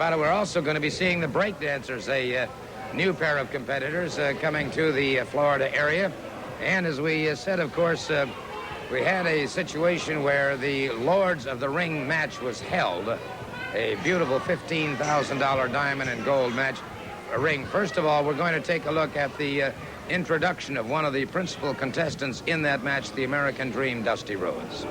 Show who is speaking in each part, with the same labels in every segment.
Speaker 1: about it, we're also going to be seeing the Breakdancers, a new pair of competitors coming to the Florida area. And as we said, of course, we had a situation where the Lords of the Ring match was held, a beautiful $15,000 diamond and gold match ring. First of all, we're going to take a look at the introduction of one of the principal contestants in that match, the American Dream, Dusty Rhodes.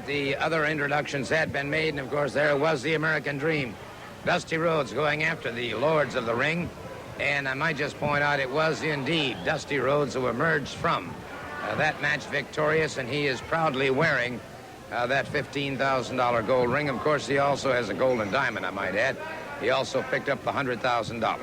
Speaker 1: The other introductions had been made, and of course there was the American Dream, Dusty Rhodes, going after the Lords of the Ring. And I might just point out, it was indeed Dusty Rhodes who emerged from that match victorious, and he is proudly wearing that $15,000 gold ring. Of course, he also has a gold and diamond, I might add. He also picked up the $100,000.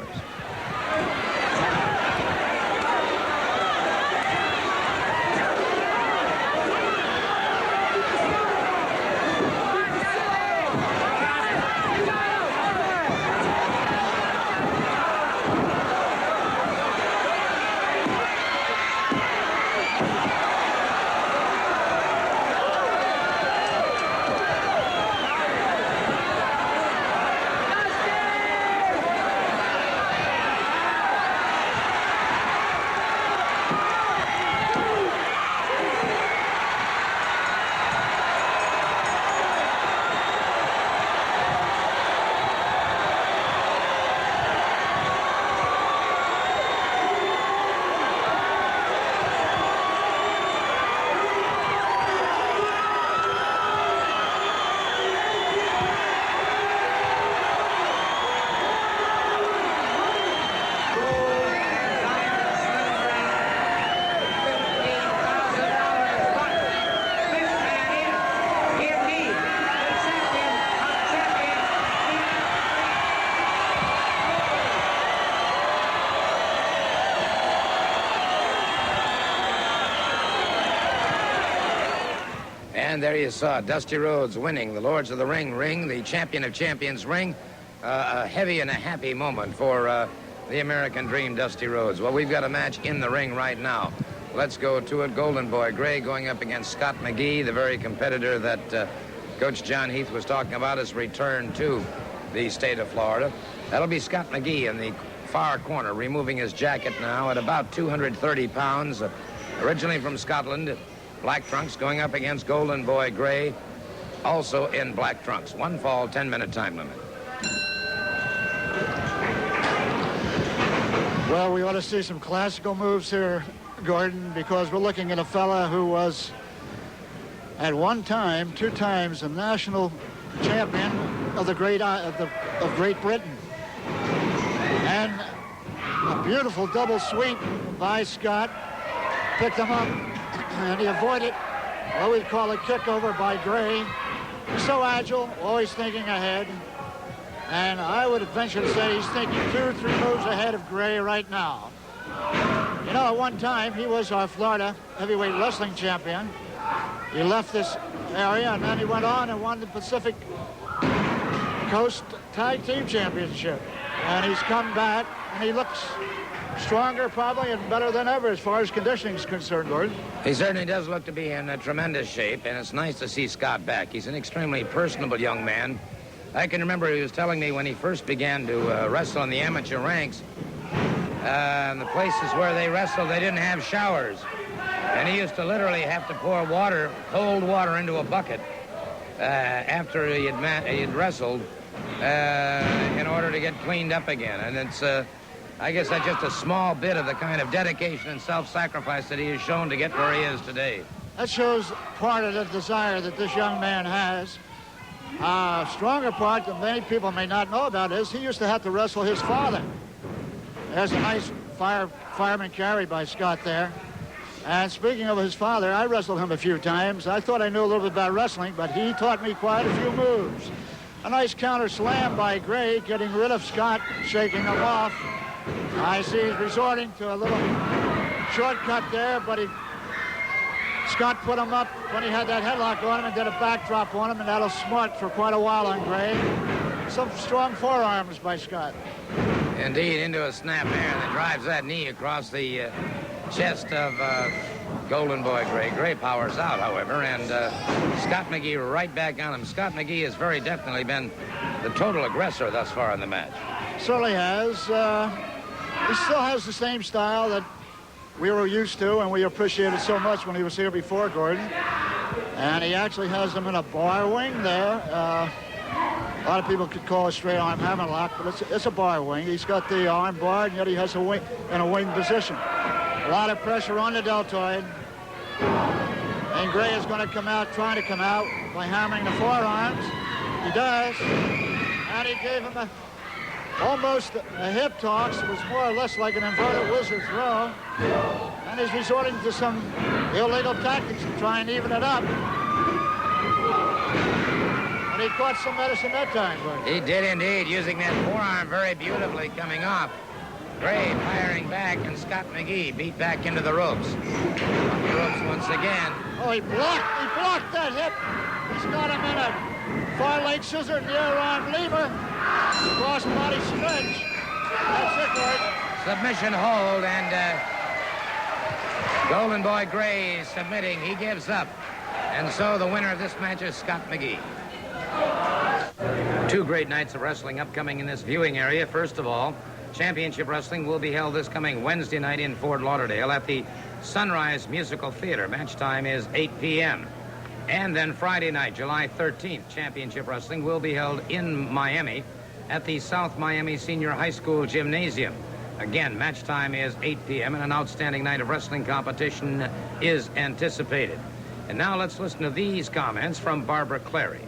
Speaker 1: And there you saw Dusty Rhodes winning the Lords of the Ring, the Champion of Champions ring. A heavy and a happy moment for the American Dream, Dusty Rhodes. Well, we've got a match in the ring right now. Let's go to it. Golden Boy Gray going up against Scott McGhee, the very competitor that Coach John Heath was talking about, his return to the state of Florida. That'll be Scott McGhee in the far corner, removing his jacket now at about 230 pounds. Originally from Scotland, black trunks, going up against Golden Boy Gray, also in black trunks. One fall, 10-minute time limit.
Speaker 2: Well, we ought to see some classical moves here, Gordon, because we're looking at a fella who was at one time, 2 times, a national champion of the Great Britain. And a beautiful double sweep by Scott. Picked him up, and he avoided what we'd call a kickover by Gray. So agile, always thinking ahead. And I would venture to say he's thinking 2 or 3 moves ahead of Gray right now. You know, at one time, he was our Florida heavyweight wrestling champion. He left this area, and then he went on and won the Pacific Coast Tag Team Championship. And he's come back, and he looks stronger probably and better than ever as far as conditioning is concerned, Gordon.
Speaker 1: He certainly does look to be in tremendous shape, and it's nice to see Scott back. He's an extremely personable young man. I can remember he was telling me when he first began to wrestle in the amateur ranks, in the places where they wrestled, they didn't have showers. And he used to literally have to pour water, cold water, into a bucket after he had wrestled in order to get cleaned up again. And it's, I guess that's just a small bit of the kind of dedication and self-sacrifice that he has shown to get where he is today.
Speaker 2: That shows part of the desire that this young man has. A stronger part that many people may not know about is he used to have to wrestle his father. There's a nice fireman carry by Scott there. And speaking of his father, I wrestled him a few times. I thought I knew a little bit about wrestling, but he taught me quite a few moves. A nice counter slam by Gray, getting rid of Scott, shaking him off. I see he's resorting to a little shortcut there, but Scott put him up when he had that headlock on him and did a backdrop on him, and that'll smart for quite a while on Gray. Some strong forearms by Scott.
Speaker 1: Indeed, into a snap air that drives that knee across the chest of Golden Boy Gray. Gray powers out, however, and Scott McGhee right back on him. Scott McGhee has very definitely been the total aggressor thus far in the match.
Speaker 2: Certainly has. He still has the same style that we were used to and we appreciated so much when he was here before, Gordon. And he actually has them in a bar wing there. A lot of people could call it straight arm hammerlock, but it's a bar wing. He's got the arm barred, and yet he has a wing in a wing position. A lot of pressure on the deltoid. And Gray is going to come out, trying to come out by hammering the forearms. He does. And he gave him almost a hip toss. It was more or less like an inverted wizard throw. And he's resorting to some illegal tactics to try and even it up. And he caught some medicine that time, Gordon.
Speaker 1: He did indeed, using that forearm very beautifully coming off. Gray firing back, and Scott McGhee beat back into the ropes. On the ropes once again.
Speaker 2: Oh, he blocked that hip. He's got him in a far leg scissor, near arm lever, cross body stretch. That's it, Gordon.
Speaker 1: Submission hold, and Golden Boy Gray submitting. He gives up. And so the winner of this match is Scott McGhee. Two great nights of wrestling upcoming in this viewing area. First of all, Championship Wrestling will be held this coming Wednesday night in Fort Lauderdale at the Sunrise Musical Theater. Match time is 8 p.m. And then Friday night, July 13th, Championship Wrestling will be held in Miami at the South Miami Senior High School Gymnasium. Again, match time is 8 p.m. and an outstanding night of wrestling competition is anticipated. And now let's listen to these comments from Barbara Clary.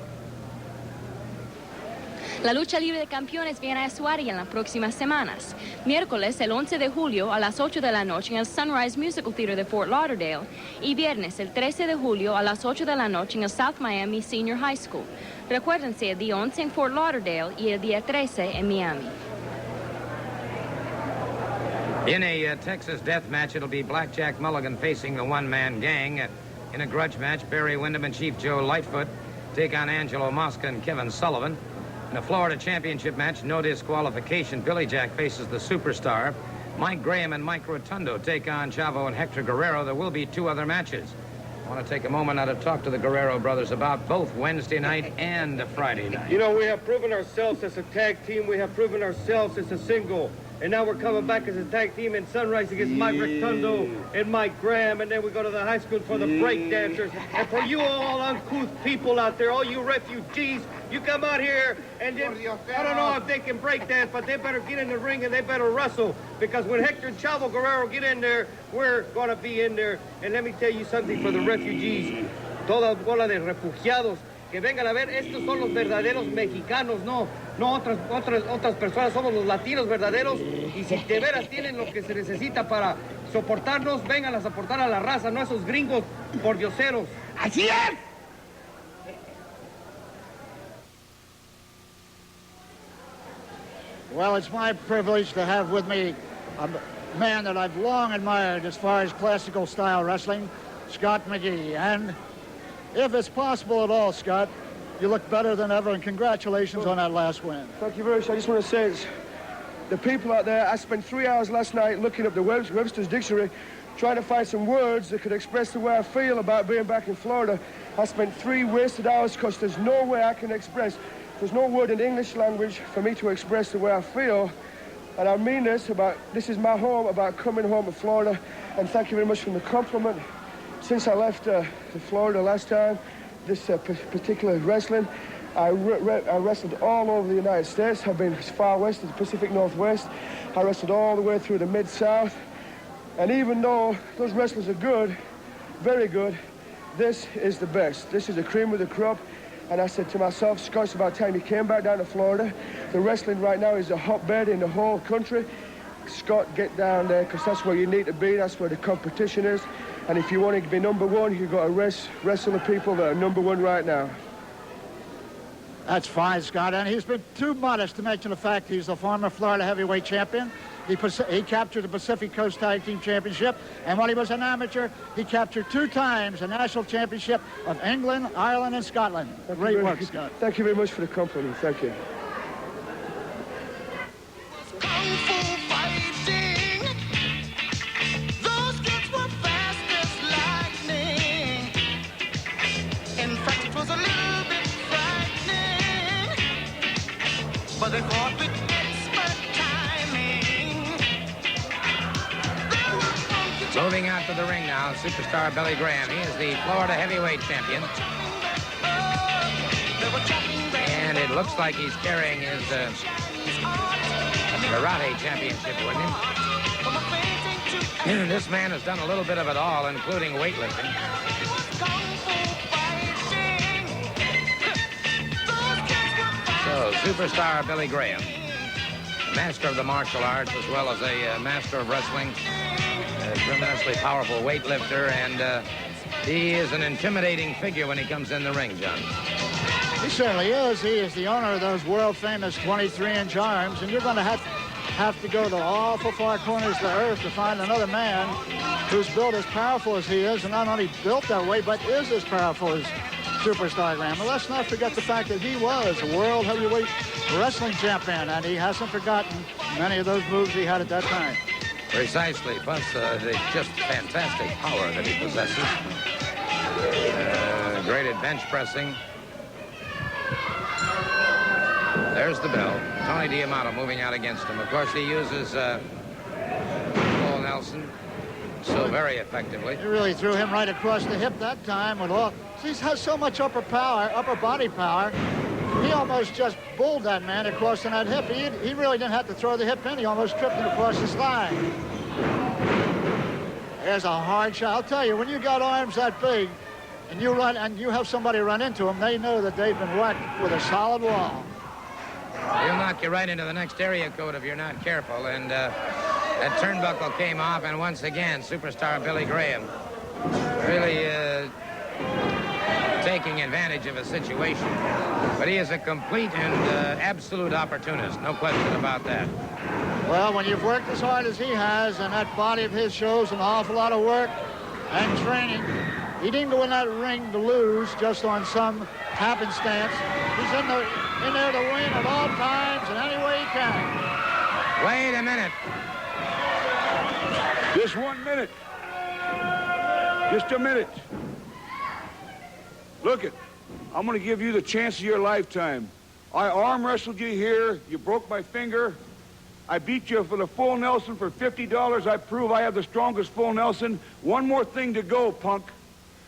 Speaker 3: La lucha libre de campeones viene a su área en las próximas semanas. Miércoles, el 11 de julio, a las 8 de la noche en el Sunrise Musical Theater de Fort Lauderdale. Y viernes, el 13 de julio, a las 8 de la noche en el South Miami Senior High School. Recuérdense, el día 11 en Fort Lauderdale y el día 13 en Miami.
Speaker 1: In a Texas death match, it'll be Blackjack Mulligan facing the one-man gang. In a grudge match, Barry Windham and Chief Joe Lightfoot take on Angelo, Mosca, and Kevin Sullivan. In a Florida championship match, no disqualification, Billy Jack faces the Superstar. Mike Graham and Mike Rotundo take on Chavo and Hector Guerrero. There will be two other matches. I want to take a moment now to talk to the Guerrero brothers about both Wednesday night and Friday night.
Speaker 4: You know, we have proven ourselves as a tag team. We have proven ourselves as a single. And now we're coming back as a tag team in Sunrise against Mike Rotundo and Mike Graham. And then we go to the high school for the Breakdancers. And for you all uncouth people out there, all you refugees, you come out here and then, I don't know if they can break dance, but they better get in the ring and they better wrestle. Because when Hector and Chavo Guerrero get in there, we're going to be in there. And let me tell you something for the refugees. Toda bola de refugiados que vengan a ver, estos son los verdaderos mexicanos, no otras personas, somos los latinos verdaderos. Y si de veras tienen lo que se necesita para soportarnos, vengan a soportar a la raza, no esos gringos pordioseros. ¡Así es!
Speaker 2: Well, it's my privilege to have with me a man that I've long admired as far as classical style wrestling, Scott McGhee. And if it's possible at all, Scott, you look better than ever, and congratulations on that last win.
Speaker 5: Thank you very much. I just want to say it's the people out there. I spent 3 hours last night looking up the Webster's Dictionary, trying to find some words that could express the way I feel about being back in Florida. I spent 3 wasted hours because there's no way I can express. There's no word in the English language for me to express the way I feel. And I mean this is my home, about coming home to Florida. And thank you very much for the compliment. Since I left to Florida last time, this particular wrestling. I wrestled all over the United States. I've been as far west as the Pacific Northwest. I wrestled all the way through the Mid-South. And even though those wrestlers are good, very good, this is the best. This is the cream of the crop. And I said to myself, Scott, it's about time you came back down to Florida. The wrestling right now is a hotbed in the whole country. Scott, get down there, because that's where you need to be. That's where the competition is. And if you want to be number one, you've got to wrestle the people that are number one right now.
Speaker 2: That's fine, Scott. And he's been too modest to mention the fact he's a former Florida heavyweight champion. He captured the Pacific Coast Tag Team Championship, and when he was an amateur, he captured 2 times the national championship of England, Ireland, and Scotland. Great work, Scott.
Speaker 5: Thank you very much for the company. Thank you.
Speaker 6: But they fought with expert timing.
Speaker 1: Moving out to the ring now, superstar Billy Graham. He is the Florida heavyweight champion. And it looks like he's carrying his karate championship with him. This man has done a little bit of it all, including weightlifting. So, superstar Billy Graham, master of the martial arts as well as a master of wrestling, a tremendously powerful weightlifter, and he is an intimidating figure when he comes in the ring, John.
Speaker 2: He certainly is. He is the owner of those world-famous 23-inch arms, and you're going to have to go to awful far corners of the earth to find another man who's built as powerful as he is, and not only built that way, but is as powerful as superstar Graham. And let's not forget the fact that he was a world heavyweight wrestling champion, and he hasn't forgotten many of those moves he had at that time.
Speaker 1: Precisely, plus the just fantastic power that he possesses. Great at bench pressing. There's the bell. Tony D'Amato moving out against him. Of course, he uses Paul Nelson so very effectively.
Speaker 2: He really threw him right across the hip that time with all. He has so much upper body power. He almost just bulled that man across in that hip. He really didn't have to throw the hip in. He almost tripped him across his thigh. There's a hard shot. I'll tell you, when you got arms that big and you run and you have somebody run into them, they know that they've been whacked with a solid wall.
Speaker 1: He'll knock you right into the next area code if you're not careful. And that turnbuckle came off, and once again, superstar Billy Graham really taking advantage of a situation. But he is a complete and absolute opportunist, no question about that.
Speaker 2: Well, when you've worked as hard as he has, and that body of his shows an awful lot of work and training, he didn't go in that ring to lose just on some happenstance. He's in there to win at all times and any way he can.
Speaker 1: Wait a minute.
Speaker 7: Just 1 minute. Just a minute. Look it. I'm going to give you the chance of your lifetime. I arm wrestled you here. You broke my finger. I beat you for the full Nelson for $50. I prove I have the strongest full Nelson. One more thing to go, punk.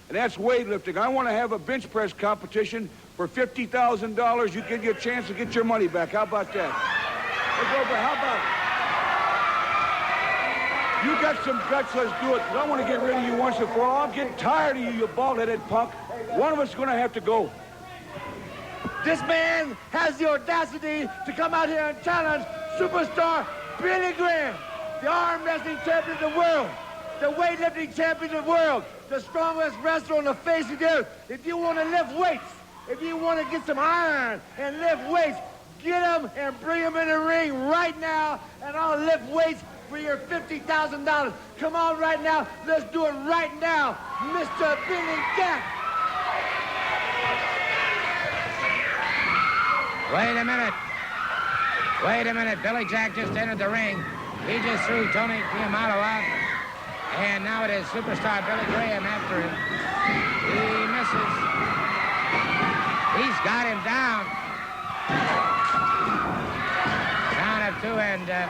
Speaker 7: And that's weightlifting. I want to have a bench press competition for $50,000. You give you a chance to get your money back. How about that? Let's go, how about it? You got some guts, let's do it. I want to get rid of you once and for all. I'm getting tired of you, you bald-headed punk. One of us is going to have to go.
Speaker 6: This man has the audacity to come out here and challenge superstar Billy Graham, the arm wrestling champion of the world, the weightlifting champion of the world, the strongest wrestler on the face of the earth. If you want to lift weights, if you want to get some iron and lift weights, get them and bring them in the ring right now, and I'll lift weights for your $50,000. Come on right now. Let's do it right now, Mr. Billy Jack.
Speaker 1: Wait a minute. Wait a minute. Billy Jack just entered the ring. He just threw Tony D'Amato out. And now it is superstar Billy Graham after him. He misses. He's got him down. Down at 2 and there.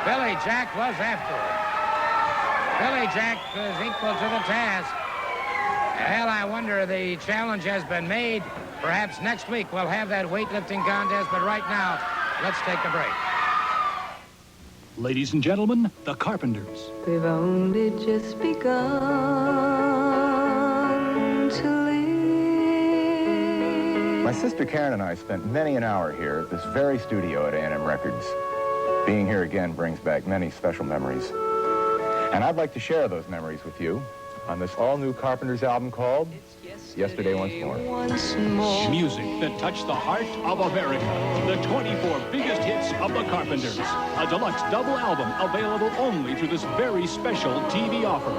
Speaker 1: Billy Jack was after him. Billy Jack was equal to the task. Well, I wonder, the challenge has been made. Perhaps next week we'll have that weightlifting contest, but right now, let's take a break.
Speaker 8: Ladies and gentlemen, the Carpenters.
Speaker 9: We've only just begun to live.
Speaker 10: My sister Karen and I spent many an hour here at this very studio at A&M Records. Being here again brings back many special memories. And I'd like to share those memories with you on this all-new Carpenters album called Yesterday Once More.
Speaker 8: Music that touched the heart of America. The 24 biggest hits of the Carpenters. A deluxe double album available only through this very special TV offer.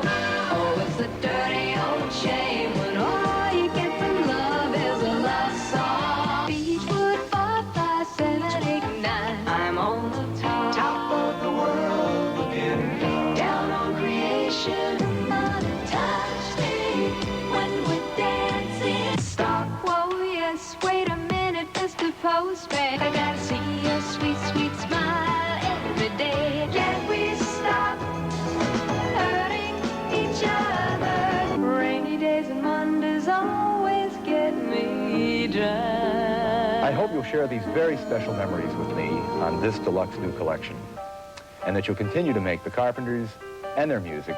Speaker 9: Oh, it's a dirty old shame when all you get from love is a love song. Beechwood 4, 5, 7, 8, 9. I'm on the top of the world looking down on creation. Touch me when we're dancing. Stop, whoa, yes, wait a minute, Mr. Postman. I gotta see your sweet, sweet smile every day. Can we stop hurting each other? Rainy days and Mondays always get me dry.
Speaker 10: I hope you'll share these very special memories with me on this deluxe new collection, and that you'll continue to make the Carpenters and their music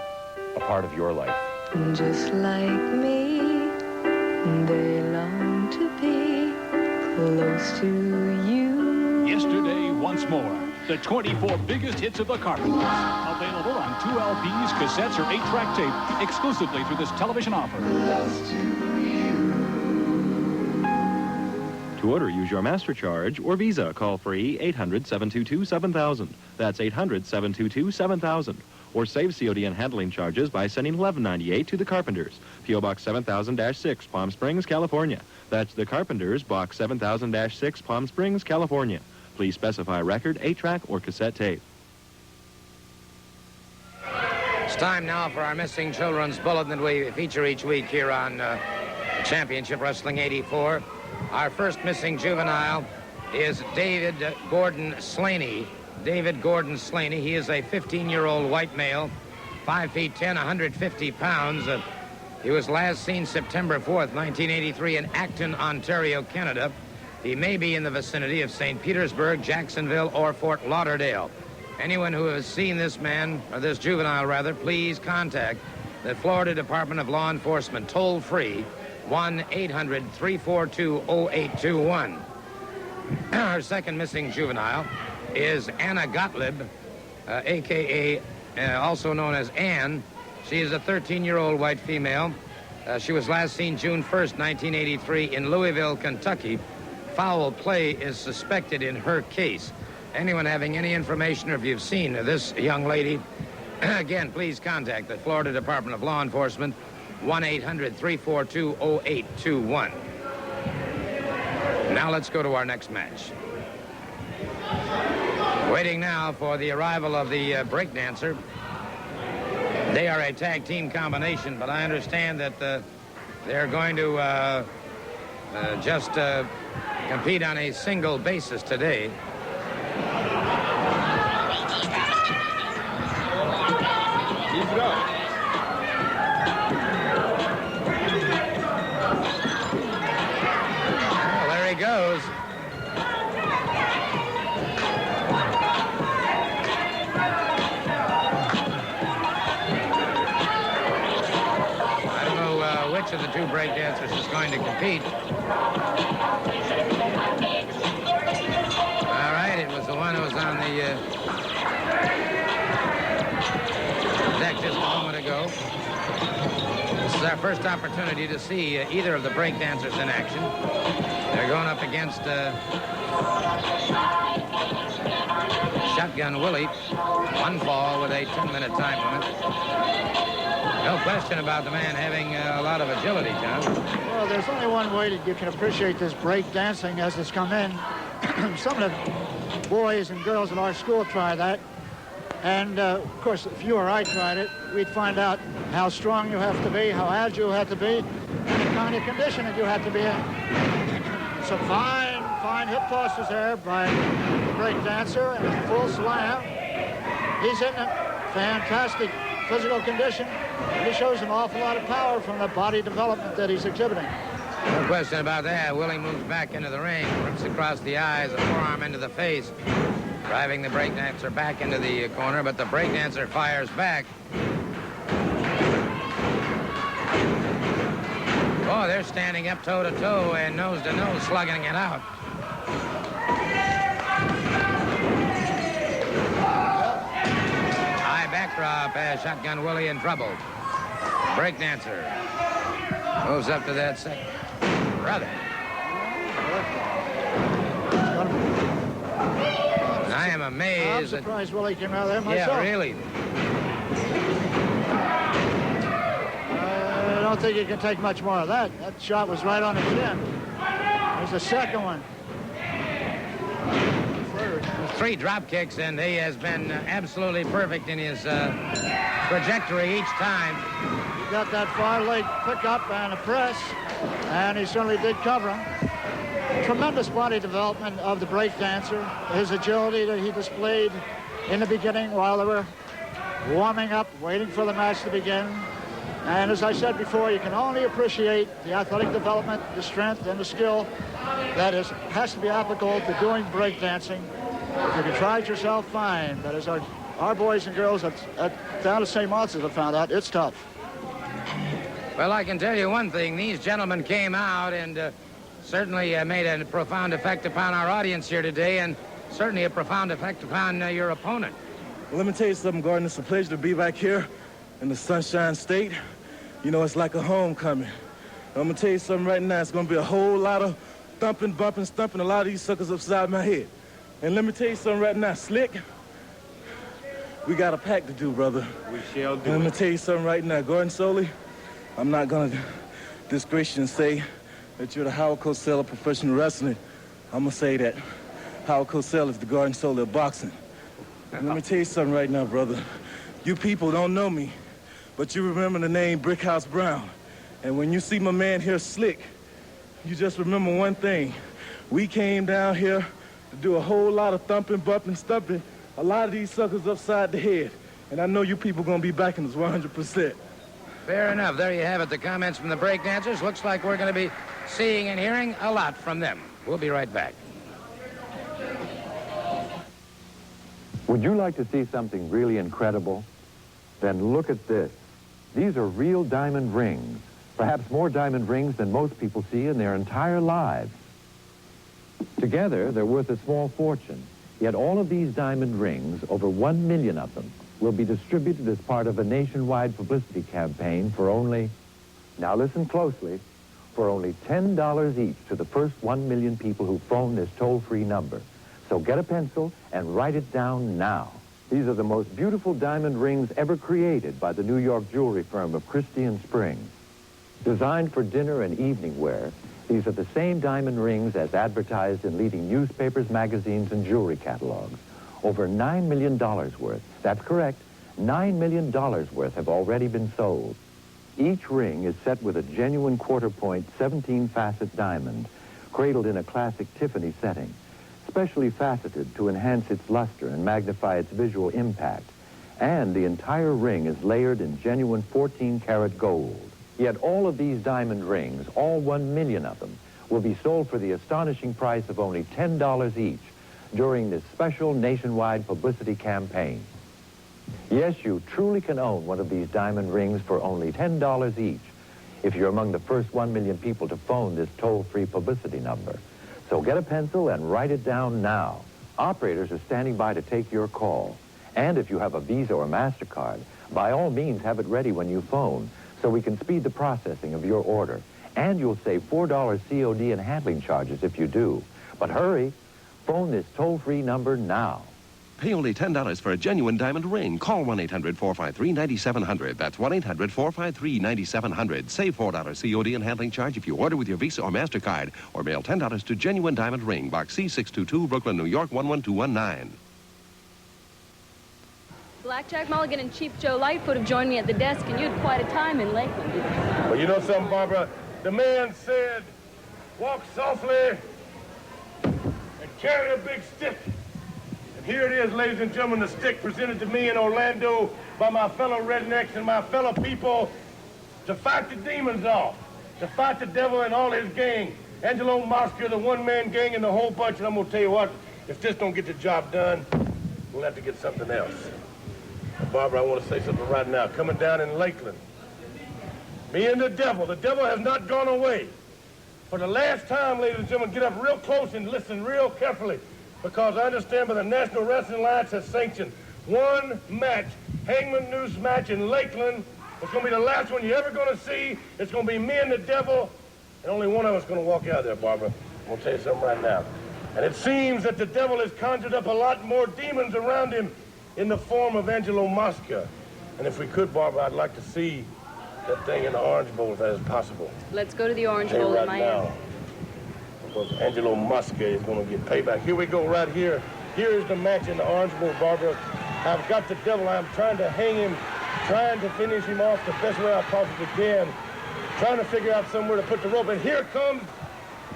Speaker 10: a part of your life.
Speaker 9: Just like me, they long to be close to you.
Speaker 8: Yesterday Once More. The 24 biggest hits of the Carpenters. Available on 2 LPs, cassettes, or 8-track tape, exclusively through this television offer.
Speaker 11: To order, use your MasterCharge or Visa. Call free 800-722-7000. That's 800-722-7000. Or save COD and handling charges by sending $11.98 to the Carpenters. P.O. Box 7000-6, Palm Springs, California. That's the Carpenters, Box 7000-6, Palm Springs, California. Please specify record, 8-track, or cassette tape.
Speaker 1: It's time now for our Missing Children's Bulletin that we feature each week here on Championship Wrestling 84. Our first missing juvenile is David Gordon Slaney. David Gordon Slaney. He is a 15-year-old white male, 5 feet 10, 150 pounds. He was last seen September 4th, 1983 in Acton, Ontario, Canada. He may be in the vicinity of St. Petersburg, Jacksonville, or Fort Lauderdale. Anyone who has seen this man, or this juvenile rather, please contact the Florida Department of Law Enforcement, toll-free, 1-800-342-0821. Our second missing juvenile is Anna Gottlieb, a.k.a. Also known as Ann. She is a 13-year-old white female. She was last seen June 1st, 1983 in Louisville, Kentucky. Foul play is suspected in her case. Anyone having any information, or if you've seen this young lady, again, please contact the Florida Department of Law Enforcement, 1-800-342-0821. Now let's go to our next match. Waiting now for the arrival of the Breakdancer. They are a tag team combination, but I understand that they're going to just compete on a single basis today. Well, there he goes. Which of the two breakdancers is going to compete? All right, it was the one who was on the deck just a moment ago. This is our first opportunity to see either of the breakdancers in action. They're going up against Shotgun Willie. One fall with a 10-minute time limit. No question about the man having a lot of agility, John.
Speaker 2: Well, there's only one way that you can appreciate this break dancing as it's come in. Some of the boys and girls at our school try that. And, of course, if you or I tried it, we'd find out how strong you have to be, how agile you have to be, and the kind of condition that you have to be in. Some fine hip tosses there by the break dancer and a full slam. He's in a fantastic physical condition, and he shows an awful lot of power from the body development that he's exhibiting.
Speaker 1: No question about that. Willie moves back into the ring, rips across the eyes, a forearm into the face, driving the breakdancer back into the corner, but the breakdancer fires back. Oh, they're standing up toe-to-toe and nose-to-nose, slugging it out. High backdrop has Shotgun Willie in trouble. Breakdancer moves up to that second. Brother. I am amazed.
Speaker 2: I'm surprised Willie came out of there myself.
Speaker 1: Yeah, really.
Speaker 2: I don't think you can take much more of that. That shot was right on the chin. There's the second one.
Speaker 1: 3 drop kicks, and he has been absolutely perfect in his trajectory each time.
Speaker 2: He got that far leg pickup and a press, and he certainly did cover him. Tremendous body development of the breakdancer. His agility that he displayed in the beginning while they were warming up, waiting for the match to begin. And as I said before, you can only appreciate the athletic development, the strength, and the skill that has to be applicable to doing breakdancing. If you can try it yourself, fine. But as our boys and girls down to St. Martin's have found out, it's tough.
Speaker 1: Well, I can tell you one thing. These gentlemen came out and certainly made a profound effect upon our audience here today, and certainly a profound effect upon your opponent.
Speaker 12: Well, let me tell you something, Gordon. It's a pleasure to be back here in the Sunshine State. You know, it's like a homecoming. I'm going to tell you something right now. It's going to be a whole lot of thumping, bumping, stumping a lot of these suckers upside my head. And let me tell you something right now, Slick. We got a pack to do, brother.
Speaker 7: We shall do
Speaker 12: and let me tell you something right now, Gordon Soley. I'm not going to disgrace you and say that you're the Howard Cosell of professional wrestling. I'm going to say that Howard Cosell is the Gordon Soley of boxing. And let me tell you something right now, brother. You people don't know me, but you remember the name Brickhouse Brown. And when you see my man here, Slick, you just remember one thing. We came down here to do a whole lot of thumping, bumping, stumping, a lot of these suckers upside the head. And I know you people going to be backing us 100%.
Speaker 1: Fair enough. There you have it, the comments from the breakdancers. Looks like we're going to be seeing and hearing a lot from them. We'll be right back.
Speaker 13: Would you like to see something really incredible? Then look at this. These are real diamond rings. Perhaps more diamond rings than most people see in their entire lives. Together, they're worth a small fortune. Yet all of these diamond rings, over 1 million of them, will be distributed as part of a nationwide publicity campaign for only, now listen closely, for only $10 each to the first 1 million people who phone this toll-free number. So get a pencil and write it down now. These are the most beautiful diamond rings ever created by the New York jewelry firm of Christie & Springs. Designed for dinner and evening wear, these are the same diamond rings as advertised in leading newspapers, magazines, and jewelry catalogs. Over $9 million worth. That's correct. $9 million worth have already been sold. Each ring is set with a genuine quarter-point 17-facet diamond, cradled in a classic Tiffany setting, specially faceted to enhance its luster and magnify its visual impact. And the entire ring is layered in genuine 14-karat gold. Yet all of these diamond rings, all 1 million of them, will be sold for the astonishing price of only $10 each during this special nationwide publicity campaign. Yes, you truly can own one of these diamond rings for only $10 each if you're among the first 1 million people to phone this toll-free publicity number. So get a pencil and write it down now. Operators are standing by to take your call. And if you have a Visa or MasterCard, by all means have it ready when you phone so we can speed the processing of your order. And you'll save $4 COD and handling charges if you do. But hurry, phone this toll-free number now.
Speaker 14: Pay only $10 for a genuine diamond ring. Call 1-800-453-9700. That's 1-800-453-9700. Save $4 COD and handling charge if you order with your Visa or MasterCard. Or mail $10 to Genuine Diamond Ring, Box C622, Brooklyn, New York, 11219.
Speaker 3: Blackjack Mulligan and Chief Joe Lightfoot have joined me at the desk, and you had quite a time in Lakeland.
Speaker 15: Well, you know something, Barbara? The man said, walk softly and carry a big stick. And here it is, ladies and gentlemen, the stick presented to me in Orlando by my fellow rednecks and my fellow people to fight the demons off, to fight the devil and all his gang. Angelo, Mosca, the one-man gang, and the whole bunch. And I'm going to tell you what, if this don't get the job done, we'll have to get something else. Now, Barbara, I want to say something right now. Coming down in Lakeland, me and the devil has not gone away. For the last time, ladies and gentlemen, get up real close and listen real carefully, because I understand by the National Wrestling Alliance has sanctioned one match, Hangman Noose match in Lakeland. It's going to be the last one you're ever going to see. It's going to be me and the devil, and only one of us is going to walk out there, Barbara. I'm going to tell you something right now. And it seems that the devil has conjured up a lot more demons around him in the form of Angelo Mosca. And if we could, Barbara, I'd like to see that thing in the Orange Bowl if that is possible.
Speaker 3: Let's go to the Orange Bowl in Miami.
Speaker 15: Because Angelo Mosca is going to get payback. Here we go right here. Here is the match in the Orange Bowl, Barbara. I've got the devil. I'm trying to hang him, trying to finish him off the best way I possibly can, trying to figure out somewhere to put the rope. And here comes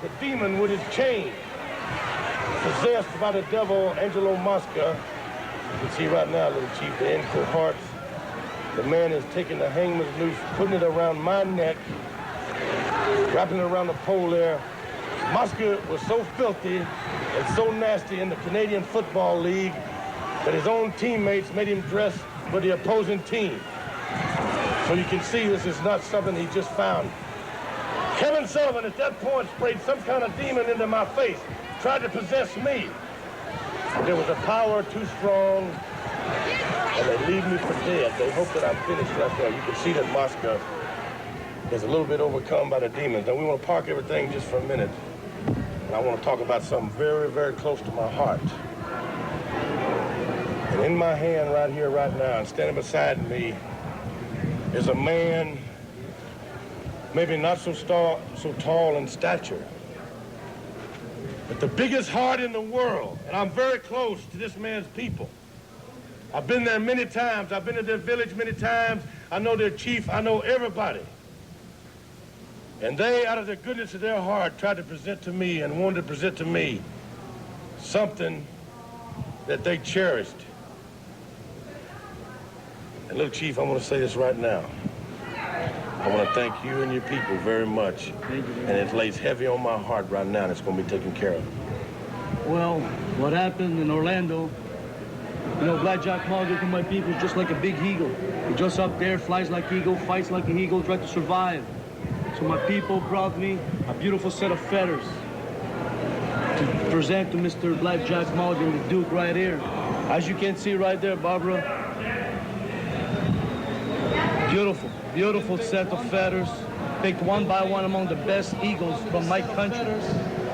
Speaker 15: the demon with his chain, possessed by the devil, Angelo Mosca. You can see right now, little chief, the ankle hearts. The man is taking the hangman's noose, putting it around my neck, wrapping it around the pole there. Mosca was so filthy and so nasty in the Canadian Football League that his own teammates made him dress for the opposing team. So you can see this is not something he just found. Kevin Sullivan at that point sprayed some kind of demon into my face, tried to possess me. There was a power too strong, and they leave me for dead. They hope that I'm finished right there. You can see that Mosca is a little bit overcome by the demons. Now, we want to park everything just for a minute. And I want to talk about something very, very close to my heart. And in my hand right here, right now, and standing beside me, is a man maybe not so tall in stature, but the biggest heart in the world. And I'm very close to this man's people. I've been there many times. I've been to their village many times. I know their chief. I know everybody. And they, out of the goodness of their heart, tried to present to me and wanted to present to me something that they cherished. And little chief, I want to say this right now. I want to thank you and your people very much.
Speaker 16: Thank you.
Speaker 15: And it lays heavy on my heart right now, and it's going to be taken care of.
Speaker 16: Well, what happened in Orlando, you know, Blackjack Mulligan to my people is just like a big eagle. He just up there, flies like eagle, fights like an eagle, tries to survive. So my people brought me a beautiful set of feathers to present to Mr. Blackjack Mulligan, the Duke right here. As you can see right there, Barbara, beautiful, beautiful set of feathers, picked one by one among the best eagles from my country,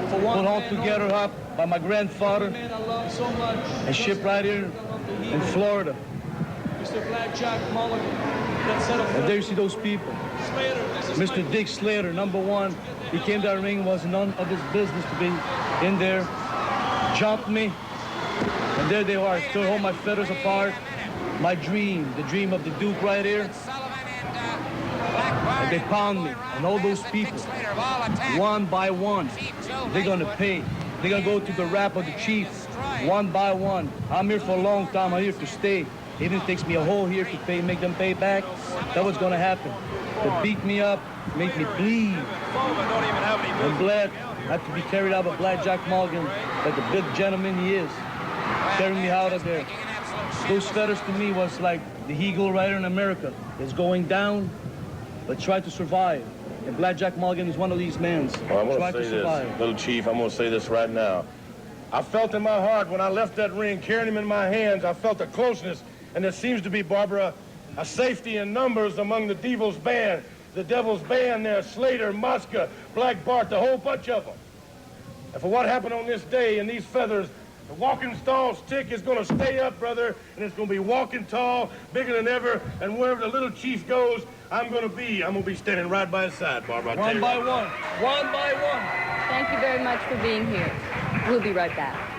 Speaker 16: put all together up by my grandfather, and shipped right here in Florida.
Speaker 17: Mr. Blackjack Mulligan,
Speaker 16: And there you see those people. Mr. Dick Slater, #1. He came to that ring, was none of his business to be in there. Jumped me. And there they are. Still hold my feathers apart. My dream, the dream of the Duke right here. And they pound me. And all those people, one by one, they're going to pay. They're going to go to the rap of the chief, one by one. I'm here for a long time. I'm here to stay. Even if it takes me a whole year to pay, make them pay back, that's what's going to happen. They beat me up, make me bleed. And bled. Had to be carried out by Blackjack Mulligan, like the big gentleman he is, carrying me out of there. Those feathers to me was like the eagle rider in America. It's going down, but try to survive. And Blackjack Mulligan is one of these men.
Speaker 15: Well, I'm
Speaker 16: Try
Speaker 15: going to
Speaker 16: to
Speaker 15: say
Speaker 16: survive.
Speaker 15: this, little chief, I'm going to say this right now. I felt in my heart when I left that ring, carrying him in my hands, I felt a closeness, and there seems to be, Barbara, a safety in numbers among the Devil's band. The Devil's band there, Slater, Mosca, Black Bart, the whole bunch of them. And for what happened on this day and these feathers, the walking tall stick is going to stay up, brother, and it's going to be walking tall, bigger than ever, and wherever the little chief goes, I'm going to be standing right by his side, Barbara.
Speaker 16: One by one. One by one.
Speaker 3: Thank you very much for being here. We'll be right back.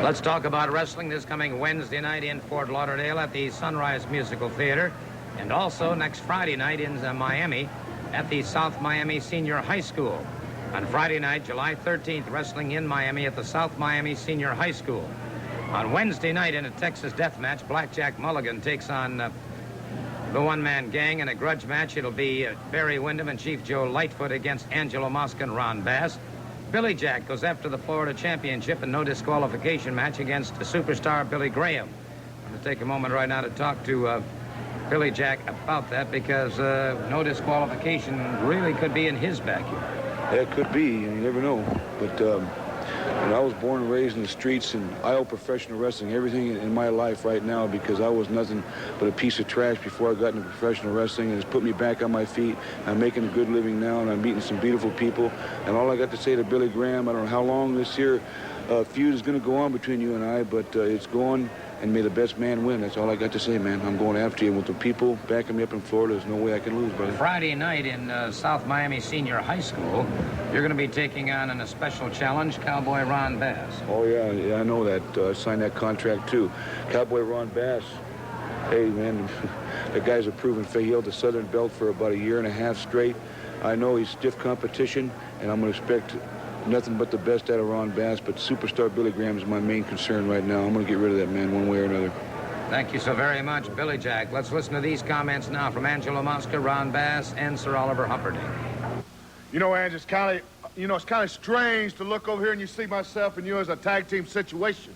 Speaker 1: Let's talk about wrestling this coming Wednesday night in Fort Lauderdale at the Sunrise Musical Theater, and also next Friday night in Miami at the South Miami Senior High School. On Friday night, July 13th, wrestling in Miami at the South Miami Senior High School. On Wednesday night in a Texas death match, Blackjack Mulligan takes on the one-man gang. In a grudge match, it'll be Barry Windham and Chief Joe Lightfoot against Angelo Mosca and Ron Bass. Billy Jack goes after the Florida Championship in no disqualification match against superstar Billy Graham. I'm going to take a moment right now to talk to Billy Jack about that, because no disqualification really could be in his backyard.
Speaker 7: Yeah, it could be. You never know. But I was born and raised in the streets, and I owe professional wrestling everything in my life right now, because I was nothing but a piece of trash before I got into professional wrestling, and it's put me back on my feet. I'm making a good living now, and I'm meeting some beautiful people. And all I got to say to Billy Graham, I don't know how long this here feud is going to go on between you and I, but it's going, and may the best man win. That's all I got to say, man. I'm going after you. And with the people backing me up in Florida, there's no way I can lose, brother.
Speaker 1: Friday night in South Miami Senior High School, you're going to be taking on in a special challenge Cowboy Ron Bass.
Speaker 7: Oh, yeah, I know that. I signed that contract, too. Cowboy Ron Bass, hey, man, the guy's a proven fit. He held the Southern Belt for about 1.5 years straight. I know he's stiff competition, and I'm going to expect nothing but the best out of Ron Bass, but superstar Billy Graham is my main concern right now. I'm going to get rid of that man one way or another.
Speaker 1: Thank you so very much, Billy Jack. Let's listen to these comments now from Angelo Mosca, Ron Bass, and Sir Oliver Humperdink.
Speaker 15: You know, Ange, it's kind of strange to look over here and you see myself and you as a tag team situation.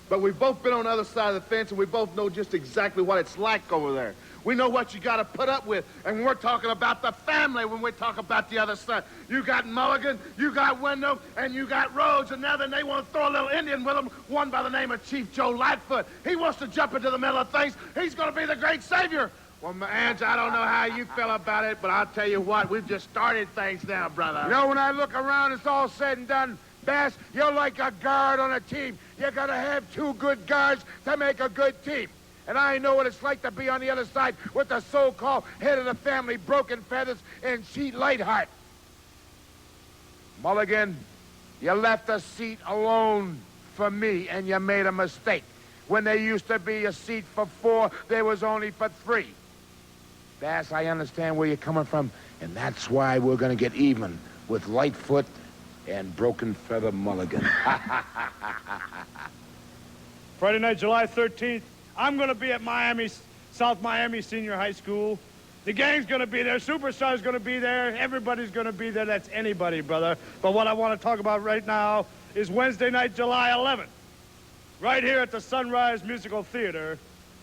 Speaker 15: But we've both been on the other side of the fence, and we both know just exactly what it's like over there. We know what you got to put up with, and we're talking about the family when we talk about the other side. You got Mulligan, you got Windham, and you got Rhodes, and now then they want to throw a little Indian with them, one by the name of Chief Joe Lightfoot. He wants to jump into the middle of things. He's going to be the great savior. Well, Ange, I don't know how you feel about it, but I'll tell you what, we've just started things now, brother.
Speaker 6: You know, when I look around, it's all said and done. Bass, you're like a guard on a team. You gotta have 2 good guards to make a good team. And I know what it's like to be on the other side with the so-called head of the family, Broken Feathers, and Cheat Lightheart. Mulligan, you left the seat alone for me, and you made a mistake. When there used to be a seat for 4, there was only for 3. Bass, I understand where you're coming from, and that's why we're gonna get even with Lightfoot and Broken Feather Mulligan.
Speaker 4: Friday night, July 13th, I'm going to be at South Miami Senior High School. The gang's going to be there. Superstar's going to be there. Everybody's going to be there. That's anybody, brother. But what I want to talk about right now is Wednesday night, July 11th, right here at the Sunrise Musical Theater,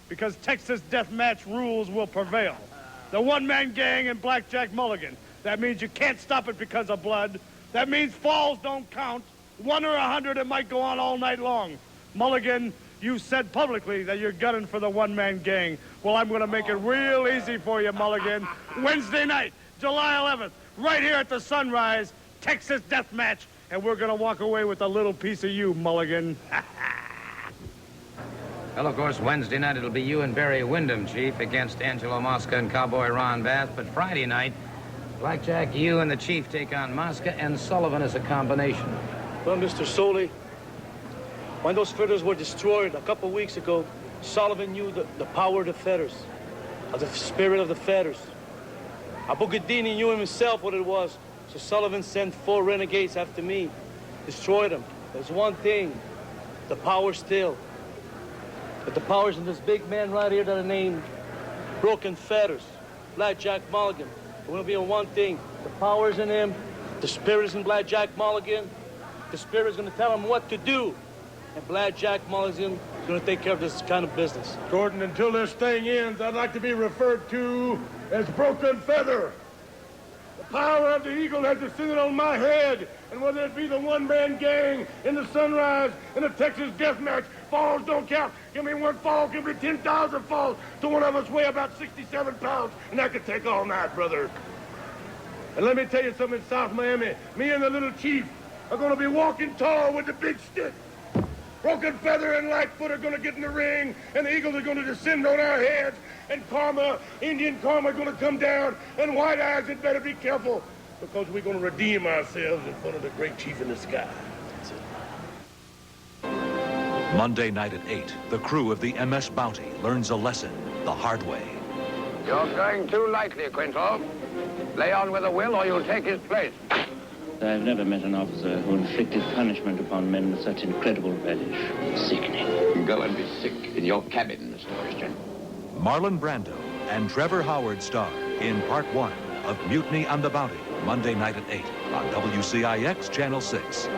Speaker 4: because Texas deathmatch rules will prevail. The one-man gang and Blackjack Mulligan. That means you can't stop it because of blood. That means falls don't count. 1 or 100, it might go on all night long. Mulligan, you said publicly that you're gunning for the one-man gang. Well, I'm going to make it real easy for you, Mulligan. Wednesday night, July 11th, right here at the Sunrise, Texas death match, and we're going to walk away with a little piece of you, Mulligan.
Speaker 1: Well, of course, Wednesday night it'll be you and Barry Windham, Chief, against Angelo Mosca and Cowboy Ron Bass. But Friday night, Blackjack, you and the Chief take on Mosca and Sullivan as a combination.
Speaker 16: Well, Mr. Soley, when those feathers were destroyed a couple weeks ago, Sullivan knew the power of the feathers, of the spirit of the feathers. Abugadini knew himself what it was, so Sullivan sent 4 renegades after me, destroyed them. There's one thing, the power still. But the power's in this big man right here that I named Broken Feathers, Blackjack Mulligan. We're going to be on one thing. The power's in him. The spirit is in Blackjack Mulligan. The spirit's going to tell him what to do. And Blackjack Mulligan is going to take care of this kind of business.
Speaker 15: Gordon, until this thing ends, I'd like to be referred to as Broken Feather. The power of the eagle has descended on my head. And whether it be the one-man gang in the Sunrise, in the Texas death match, falls don't count. Give me 1 fall, give me 10,000 falls. So one of us weigh about 67 pounds, and that could take all night, brother. And let me tell you something, in South Miami, me and the little Chief are going to be walking tall with the big stick. Broken Feather and Lightfoot are going to get in the ring, and the Eagles are going to descend on our heads, and Karma, Indian Karma, are going to come down, and White Eyes had better be careful, because we're going to redeem ourselves in front of the great Chief in the sky.
Speaker 18: Monday night at 8, the crew of the MS Bounty learns a lesson the hard way.
Speaker 1: You're going too lightly, Quinto. Lay on with a will or you'll take his place.
Speaker 19: I've never met an officer who inflicted punishment upon men with such incredible relish. Sickening.
Speaker 20: Go and be sick in your cabin, Mr. Christian.
Speaker 18: Marlon Brando and Trevor Howard star in Part 1 of Mutiny on the Bounty, Monday night at 8 on WCIX Channel 6.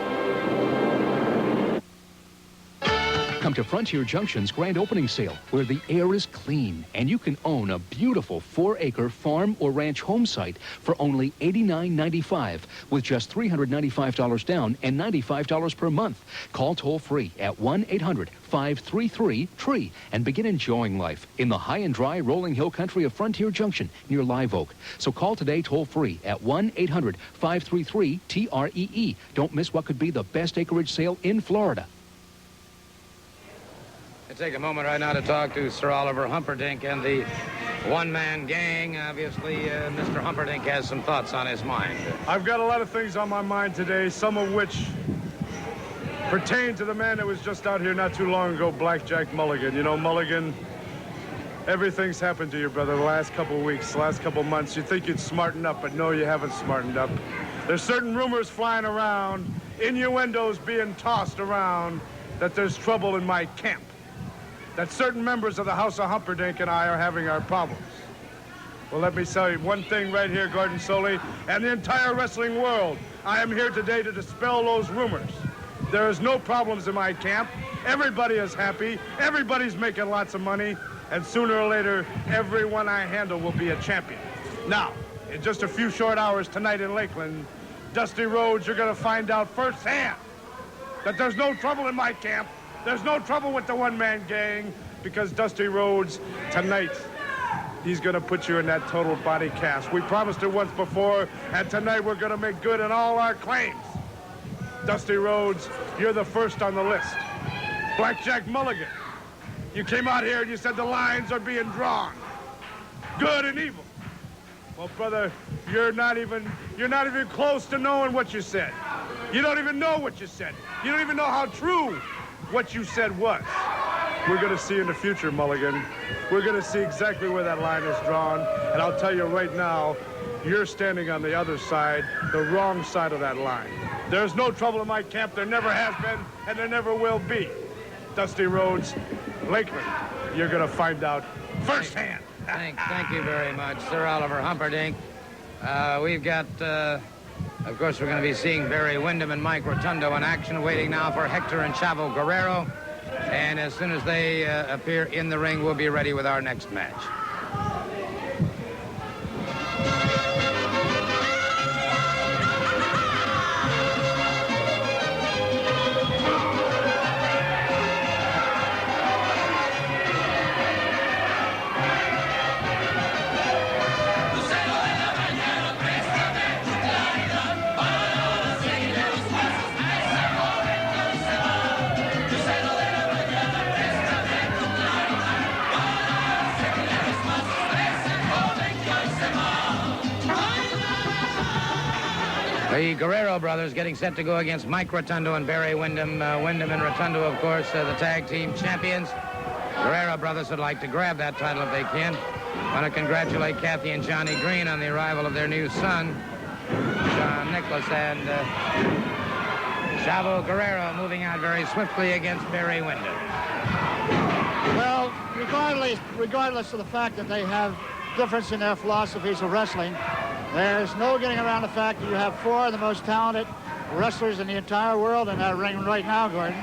Speaker 8: Come to Frontier Junction's grand opening sale, where the air is clean and you can own a beautiful 4-acre farm or ranch home site for only $89.95 with just $395 down and $95 per month. Call toll-free at 1-800-533-TREE and begin enjoying life in the high and dry rolling hill country of Frontier Junction near Live Oak. So call today toll-free at 1-800-533-TREE. Don't miss what could be the best acreage sale in Florida.
Speaker 1: I take a moment right now to talk to Sir Oliver Humperdink and the one-man gang. Obviously, Mr. Humperdink has some thoughts on his mind.
Speaker 5: I've got a lot of things on my mind today, some of which pertain to the man that was just out here not too long ago, Blackjack Mulligan. You know, Mulligan, everything's happened to you, brother, the last couple of weeks, the last couple of months. You think you'd smarten up, but no, you haven't smartened up. There's certain rumors flying around, innuendos being tossed around, that there's trouble in my camp. That certain members of the House of Humperdink and I are having our problems. Well, let me tell you one thing right here, Gordon Soley, and the entire wrestling world. I am here today to dispel those rumors. There is no problems in my camp. Everybody is happy. Everybody's making lots of money. And sooner or later, everyone I handle will be a champion. Now, in just a few short hours tonight in Lakeland, Dusty Rhodes, you're going to find out firsthand that there's no trouble in my camp. There's no trouble with the one-man gang, because Dusty Rhodes, tonight, he's going to put you in that total body cast. We promised it once before, and tonight we're going to make good on all our claims. Dusty Rhodes, you're the first on the list. Blackjack Mulligan, you came out here and you said the lines are being drawn. Good and evil. Well, brother, you're not even close to knowing what you said. You don't even know what you said. You don't even know how true what you said was. We're going to see in the future, Mulligan. We're going to see exactly where that line is drawn. And I'll tell you right now, you're standing on the other side, the wrong side of that line. There's no trouble in my camp. There never has been, and there never will be. Dusty Rhodes, Lakeland, you're going to find out firsthand.
Speaker 1: Thank you very much, Sir Oliver Humperdink. We've got... Of course, we're going to be seeing Barry Windham and Mike Rotundo in action, waiting now for Hector and Chavo Guerrero. And as soon as they appear in the ring, we'll be ready with our next match. The Guerrero brothers getting set to go against Mike Rotundo and Barry Windham. Windham and Rotundo, of course, the tag team champions. Guerrero brothers would like to grab that title if they can. Want to congratulate Kathy and Johnny Green on the arrival of their new son, John Nicholas, and Chavo Guerrero moving out very swiftly against Barry Windham.
Speaker 2: Well, regardless of the fact that they have difference in their philosophies of wrestling, there's no getting around the fact that you have four of the most talented wrestlers in the entire world in that ring right now, Gordon.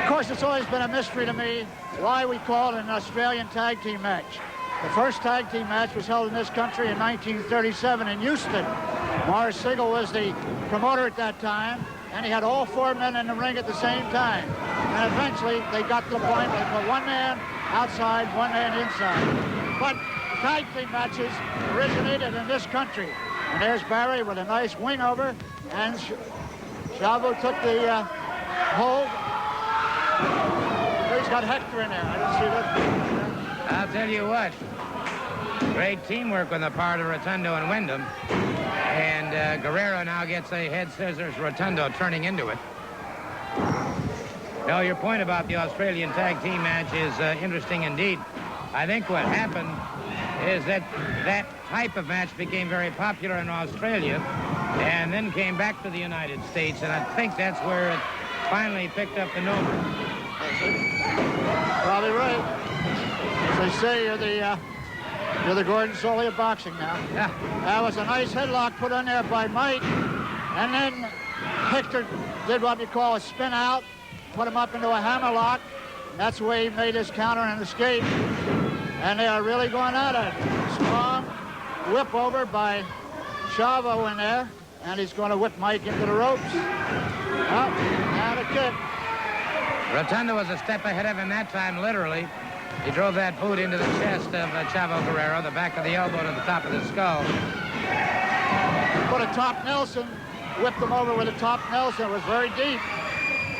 Speaker 2: Of course, it's always been a mystery to me why we called it an Australian tag team match. The first tag team match was held in this country in 1937 in Houston. Morris Sigel was the promoter at that time, and he had all four men in the ring at the same time. And eventually, they got to the point where they put one man outside, one man inside. But tag team matches originated in this country. And there's Barry with a nice wing over, and Chavo took the hold. He's got Hector in there. I didn't see that.
Speaker 1: I'll tell you what, great teamwork on the part of Rotundo and Windham. And Guerrero now gets a head scissors, Rotundo turning into it. No, your point about the Australian tag team match is interesting indeed. I think what happened is that that type of match became very popular in Australia, and then came back to the United States, and I think that's where it finally picked up the number.
Speaker 2: Probably right. As they say, you're the Gordon Solie of boxing now.
Speaker 1: Yeah.
Speaker 2: That was a nice headlock put on there by Mike, and then Hector did what you call a spin out, put him up into a hammerlock. That's the way he made his counter and escape. And they are really going at it. Strong whip over by Chavo in there, and he's going to whip Mike into the ropes. Up, and a kick.
Speaker 1: Rotundo was a step ahead of him that time, literally. He drove that boot into the chest of Chavo Guerrero, the back of the elbow to the top of the skull.
Speaker 2: Put a top Nelson, whipped him over with a top Nelson. It was very deep.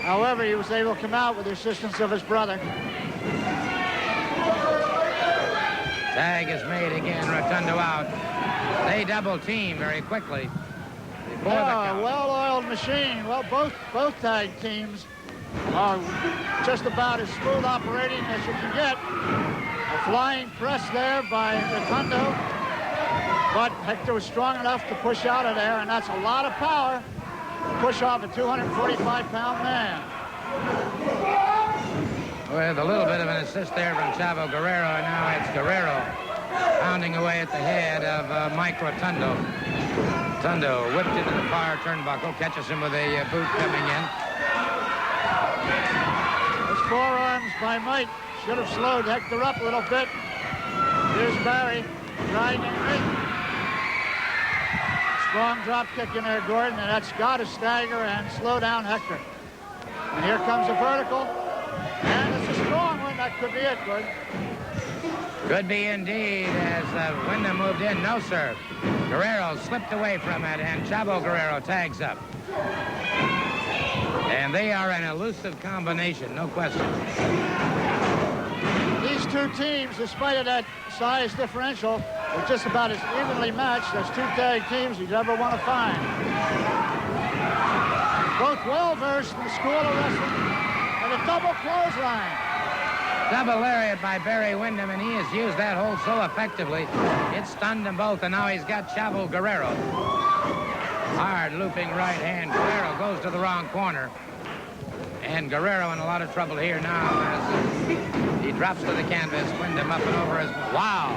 Speaker 2: However, he was able to come out with the assistance of his brother.
Speaker 1: Tag is made again, Rotundo out. They double team very quickly.
Speaker 2: Yeah, well-oiled machine. Well, both tag teams are just about as smooth operating as you can get. A flying press there by Rotundo, but Hector was strong enough to push out of there, and that's a lot of power to push off a 245-pound man.
Speaker 1: With a little bit of an assist there from Chavo Guerrero, and now it's Guerrero pounding away at the head of Mike Rotundo. Rotundo whipped into the far turnbuckle, catches him with a boot coming in.
Speaker 2: Those forearms by Mike should have slowed Hector up a little bit. Here's Barry dragging it. Strong drop kick in there, Gordon, and that's got to stagger and slow down Hector. And here comes a vertical. And it's a strong one. That could be it, Gordon.
Speaker 1: Could be indeed, as Windham moved in. No, sir. Guerrero slipped away from it, and Chavo Guerrero tags up. And they are an elusive combination, no question.
Speaker 2: These two teams, despite of that size differential, are just about as evenly matched as two tag teams you'd ever want to find. Both well-versed in the school of wrestling. And a double clothesline.
Speaker 1: Double lariat by Barry Windham, and he has used that hold so effectively. It stunned them both, and now he's got Chavo Guerrero. Hard looping right hand. Guerrero goes to the wrong corner. And Guerrero in a lot of trouble here now as he drops to the canvas. Windham up and over his... Wow!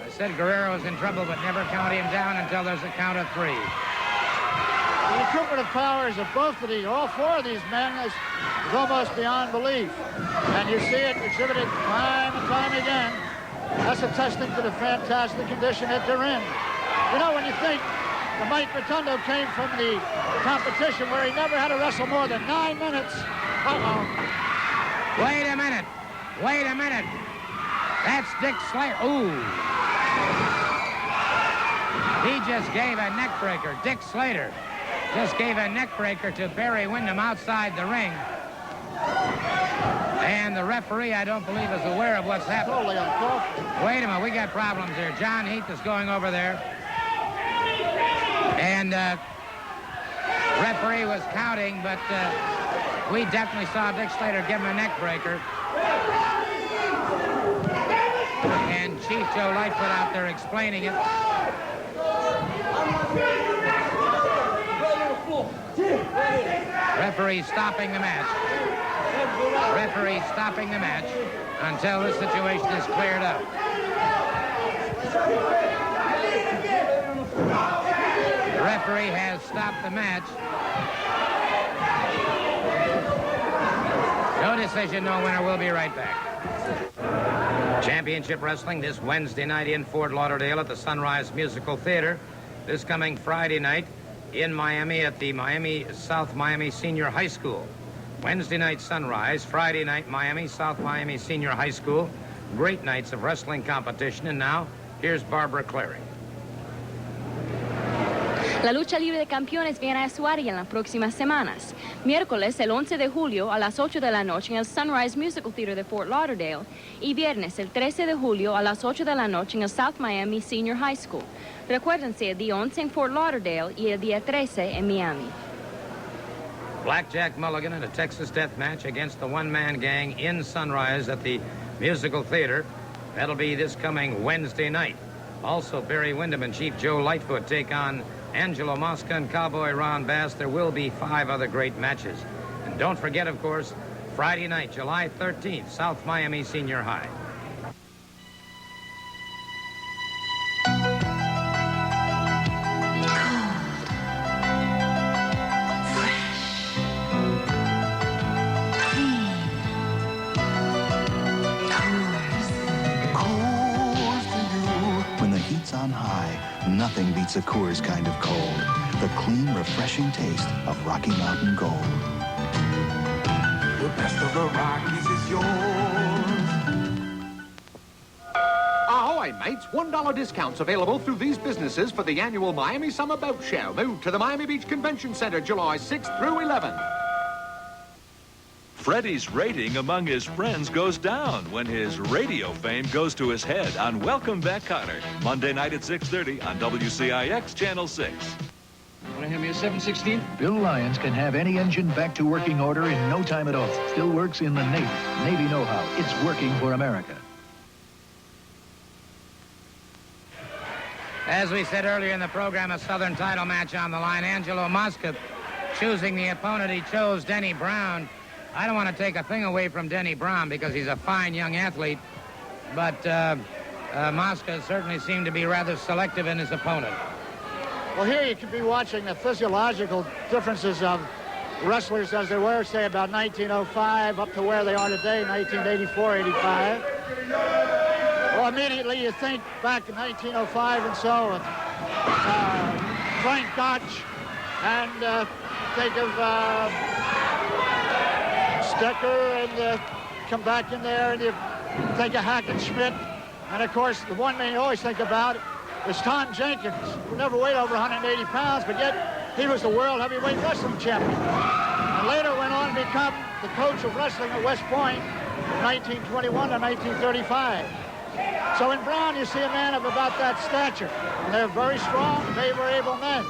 Speaker 1: I said Guerrero's in trouble, but never count him down until there's a count of 3.
Speaker 2: The recuperative powers of both of these, all four of these men, is almost beyond belief. And you see it exhibited time and time again. That's a testament to the fantastic condition that they're in. You know, when you think that Mike Rotundo came from the competition where he never had to wrestle more than 9 minutes. Uh-oh.
Speaker 1: Wait a minute. Wait a minute. That's Dick Slater. Ooh. He just gave a neck breaker. Dick Slater just gave a neck breaker to Barry Windham outside the ring. And the referee, I don't believe, is aware of what's happening.
Speaker 2: Totally uncalled.
Speaker 1: Wait a minute, we got problems here. John Heath is going over there. And referee was counting, but we definitely saw Dick Slater give him a neck breaker. And Chief Joe Lightfoot out there explaining it. Referee stopping the match. Referee stopping the match until the situation is cleared up. The referee has stopped the match. No decision, no winner. We'll be right back. Championship Wrestling this Wednesday night in Fort Lauderdale at the Sunrise Musical Theater. This coming Friday night in Miami at the South Miami Senior High School. Wednesday night Sunrise, Friday night Miami, South Miami Senior High School. Great nights of wrestling competition. And now, here's Barbara Clary.
Speaker 3: La lucha libre de campeones viene a su área en las próximas semanas. Miércoles, el 11 de julio, a las 8 de la noche en el Sunrise Musical Theater de Fort Lauderdale. Y viernes, el 13 de julio, a las 8 de la noche en el South Miami Senior High School. Recuérdense, el día 11 en Fort Lauderdale y el día 13 en Miami.
Speaker 1: Blackjack Mulligan in a Texas death match against the one-man gang in Sunrise at the Musical Theater. That'll be this coming Wednesday night. Also, Barry Windham and Chief Joe Lightfoot take on Angelo Mosca and Cowboy Ron Bass. There will be 5 other great matches. And don't forget, of course, Friday night, July 13th, South Miami Senior High.
Speaker 21: On high, nothing beats a Coors kind of cold. The clean, refreshing taste of Rocky Mountain Gold.
Speaker 22: The best of the Rockies is yours.
Speaker 23: Ahoy, mates. $1 discounts available through these businesses for the annual Miami Summer Boat Show. Moved to the Miami Beach Convention Center July 6th through 11th.
Speaker 18: Freddie's rating among his friends goes down when his radio fame goes to his head on Welcome Back, Kotter, Monday night at 6:30 on WCIX Channel 6.
Speaker 24: Want to hand me a 716?
Speaker 25: Bill Lyons can have any engine back to working order in no time at all. Still works in the Navy. Navy know-how. It's working for America.
Speaker 1: As we said earlier in the program, a Southern title match on the line. Angelo Mosca choosing the opponent. He chose Denny Brown. I don't want to take a thing away from Denny Brown because he's a fine young athlete, but Mosca certainly seemed to be rather selective in his opponent.
Speaker 2: Well, here you could be watching the physiological differences of wrestlers as they were, say, about 1905 up to where they are today, 1984, 85. Well, immediately you think back in 1905 and so, Frank Gotch, and think of Stecker, and come back in there, and you think of Hackett Schmidt. And, of course, the one man you always think about is Tom Jenkins, who never weighed over 180 pounds, but yet he was the world heavyweight wrestling champion. And later went on to become the coach of wrestling at West Point from 1921 to 1935. So in Brown, you see a man of about that stature. And they're very strong, very able men.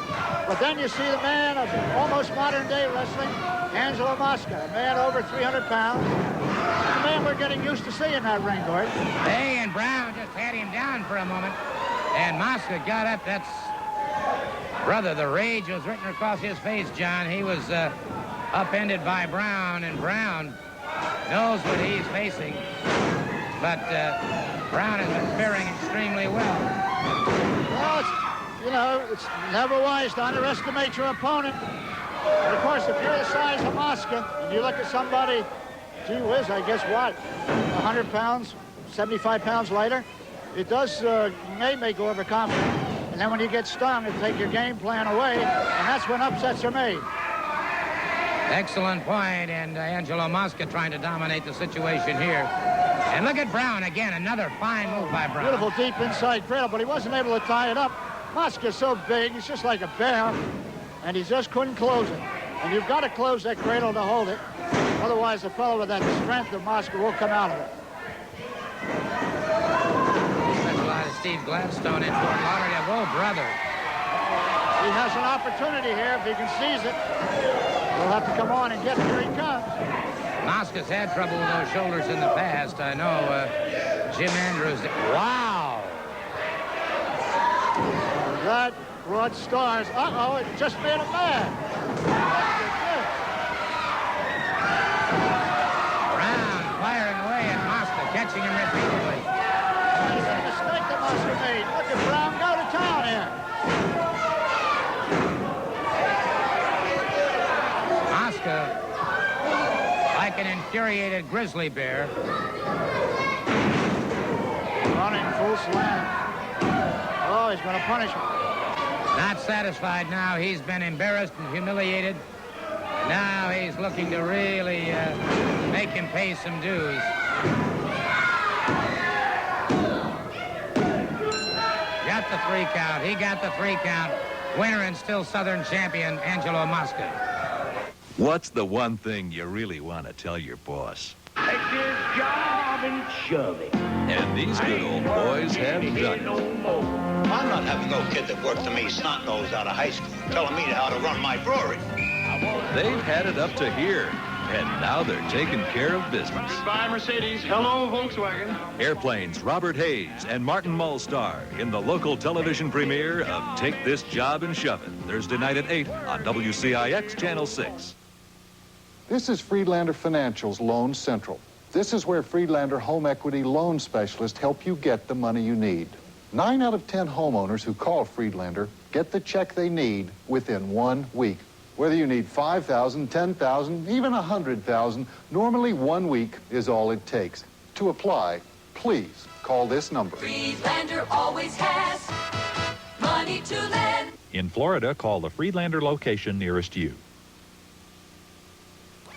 Speaker 2: But then you see the man of almost modern-day wrestling, Angelo Mosca, a man over 300 pounds. A man we're getting used to seeing that ring, Gordon.
Speaker 1: Hey, and Brown just had him down for a moment. And Mosca got up. That's... Brother, the rage was written across his face, John. He was upended by Brown, and Brown knows what he's facing. But Brown has been faring extremely well.
Speaker 2: Well, it's never wise to underestimate your opponent. But of course, if you're the size of Mosca, and you look at somebody, gee whiz, I guess what, 100 pounds, 75 pounds lighter, it does, you may make you overconfident. And then when you get stung, it'll take your game plan away, and that's when upsets are made.
Speaker 1: Excellent point, and Angelo Mosca trying to dominate the situation here. And look at Brown again, another fine move by Brown.
Speaker 2: Beautiful deep inside cradle, but he wasn't able to tie it up. Mosca's so big, he's just like a bear, and he just couldn't close it. And you've got to close that cradle to hold it. Otherwise, the fellow with that strength of Mosca will come out of it.
Speaker 1: Specialized Steve Gladstone in Fort Lauderdale. Whoa, brother.
Speaker 2: He has an opportunity here if he can seize it. He'll have to come on and get it. Here he comes.
Speaker 1: Mosca's had trouble with those shoulders in the past. I know Jim Andrews. Wow.
Speaker 2: That brought stars. Uh-oh, it just made him mad.
Speaker 1: Brown firing away at Mosca, catching him repeatedly.
Speaker 2: That's a mistake that Mosca made. Look at Brown go to town here.
Speaker 1: Mosca, like an infuriated grizzly bear.
Speaker 2: Running full slam. Oh, he's going to punish him.
Speaker 1: Not satisfied now. He's been embarrassed and humiliated. Now he's looking to really make him pay some dues. Got the 3 count. He got the 3 count. Winner and still Southern champion, Angelo Mosca.
Speaker 18: What's the one thing you really want to tell your boss?
Speaker 22: Take this job and shove it.
Speaker 18: And these good old boys have done it.
Speaker 26: I'm not having no kid that worked to me snot-nosed out of high school telling me how to run my brewery.
Speaker 18: They've had it up to here. And now they're taking care of business.
Speaker 17: Goodbye, Mercedes. Hello, Volkswagen.
Speaker 18: Airplanes Robert Hayes and Martin Mulstar in the local television premiere of Take This Job and Shove It, Thursday night at 8 on WCIX Channel 6.
Speaker 9: This is Friedlander Financial's Loan Central. This is where Friedlander Home Equity Loan Specialists help you get the money you need. 9 out of 10 homeowners who call Friedlander get the check they need within 1 week. Whether you need $5,000, $10,000, even $100,000, normally 1 week is all it takes. To apply, please call this number.
Speaker 10: Friedlander always has money to lend.
Speaker 11: In Florida, call the Friedlander location nearest you.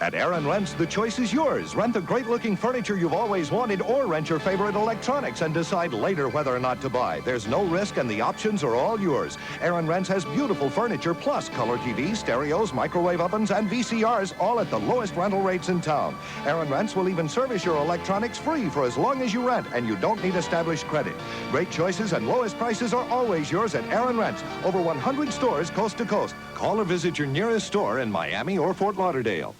Speaker 12: At Aaron Rents, the choice is yours. Rent the great-looking furniture you've always wanted or rent your favorite electronics and decide later whether or not to buy. There's no risk and the options are all yours. Aaron Rents has beautiful furniture plus color TVs, stereos, microwave ovens, and VCRs, all at the lowest rental rates in town. Aaron Rents will even service your electronics free for as long as you rent, and you don't need established credit. Great choices and lowest prices are always yours at Aaron Rents. Over 100 stores coast to coast. Call or visit your nearest store in Miami or Fort Lauderdale.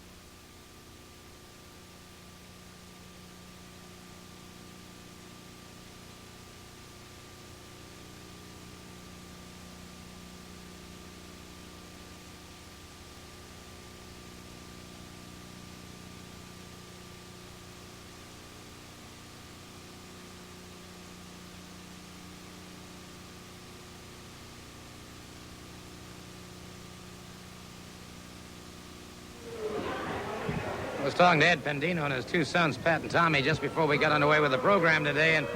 Speaker 1: I was talking to Ed Pendino and his two sons, Pat and Tommy, just before we got underway with the program today, and